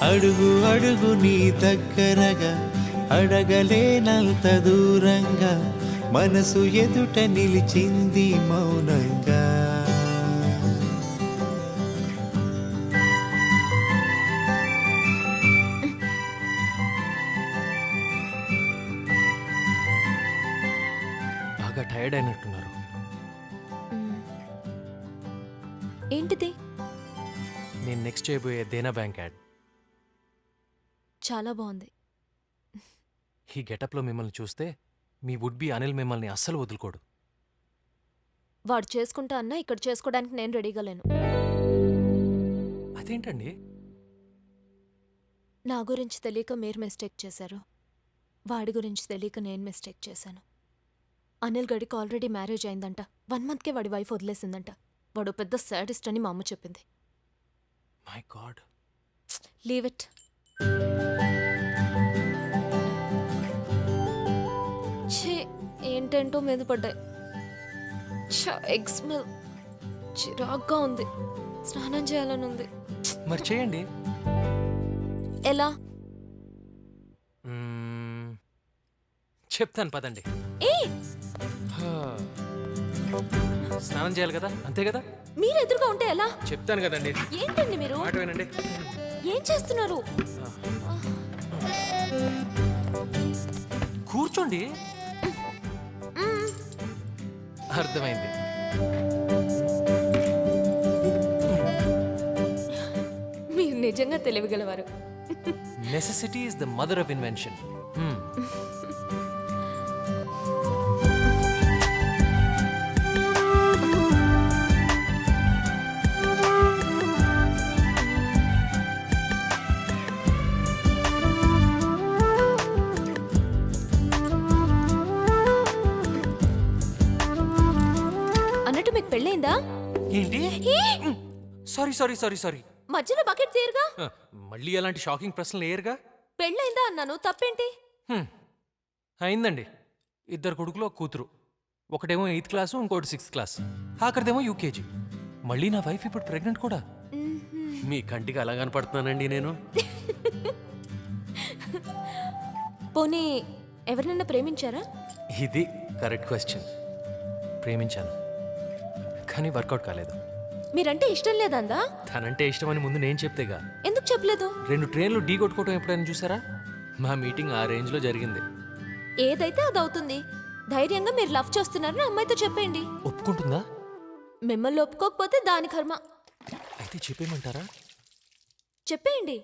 అడుగు అడుగు నీ దగ్గరగా అడగలేనంత దూరంగా మనసు ఎదుట నిలిచింది మౌనంగా. బాగా టైర్డ్ అయినట్టున్నారు. ఏంటిది? నేను నెక్స్ట్ చేయబోయే దేనా బ్యాంక్ యాడ్. చాలా బాగుంది. ఈ గెటప్లో మిమ్మల్ని చూస్తే మీ వుడ్ బి అనిల్ మిమ్మల్ని అస్సలు వదులుకోడు. వాడు చేసుకుంటా అన్నా ఇక్కడ చేసుకోవడానికి నేను రెడీగా లేను. అదేంటండి? నా గురించి తెలియక మీరు మిస్టేక్ చేశారు, వాడి గురించి తెలియక నేను మిస్టేక్ చేశాను. అనిల్ గడికి ఆల్రెడీ మ్యారేజ్ అయిందంట. 1 monthకే వాడి వైఫ్ వదిలేసిందంట. వాడు పెద్ద సాడిస్ట్ అని మా అమ్మ చెప్పింది. My God. Leave it. ఛీ, ఏంటేంటో మీద పడ్డాయి. ఎగ్ స్మెల్ చిరాగ్గా ఉంది. స్నానం చేయాలని ఉంది. మరి చేయండి. ఎలా? చెప్తాను పదండి. ఏ స్నానం చేయాలి కదా, అంతే కదా? మీరు ఎదురుగా ఉంటే ఎలా? చెప్తాను కదండి. ఏంటండి మీరు? మాట వినండి. ఏం చేస్తున్నారు? కూర్చోండి. అర్థమైంది. మీరు నిజంగా తెలివిగలవారు. Necessity is the mother of invention. అన్నట్టు మీకు పెళ్ళైందా? ఏంటి? Sorry sorry sorry sorry. మధ్యలో బకెట్ తీయరుగా. మళ్ళీ అలాంటి షాకింగ్ ప్రశ్నలు లేరుగా. పెళ్ళైందా అన్నాను, తప్పేంటి? అయిందండి. 2 కొడుకులు, 1 కూతురు. ఒకటేమో 8th క్లాసు, ఇంకోటి 6th క్లాస్, ఆఖరిదేమో యూకేజీ. మళ్ళీ నా వైఫ్ ఇప్పుడు ప్రెగ్నెంట్ కూడా. మీ కంటికి అలా కనపడుతున్నానండి నేను? పోనీ ఎవరినన్నా ప్రేమించారా? ఇది కరెక్ట్ క్వశ్చన్. ప్రేమించాను, కానీ వర్కౌట్ కాలేదు. మీరంటే ఇష్టం లేదందా? తనంటే ఇష్టమని ముందు నేను చెప్తేగా. ఎందుకు చెప్పలేదు? 2 ట్రైన్లు ఢీ కొట్టుకోవటం ఎప్పుడైనా చూసారా? మా మీటింగ్ ఆ రేంజ్లో జరిగింది. ఏదైతే అది అవుతుంది. ధైర్యంగా మీరు లవ్ చేస్తున్నారని అమ్మాయితో చెప్పేయండి. ఒప్పుకుంటుందా? మిమ్మల్ని ఒప్పుకోకపోతే దాని కర్మ. అయితే చెప్పేయమంటారా? చెప్పేయండి.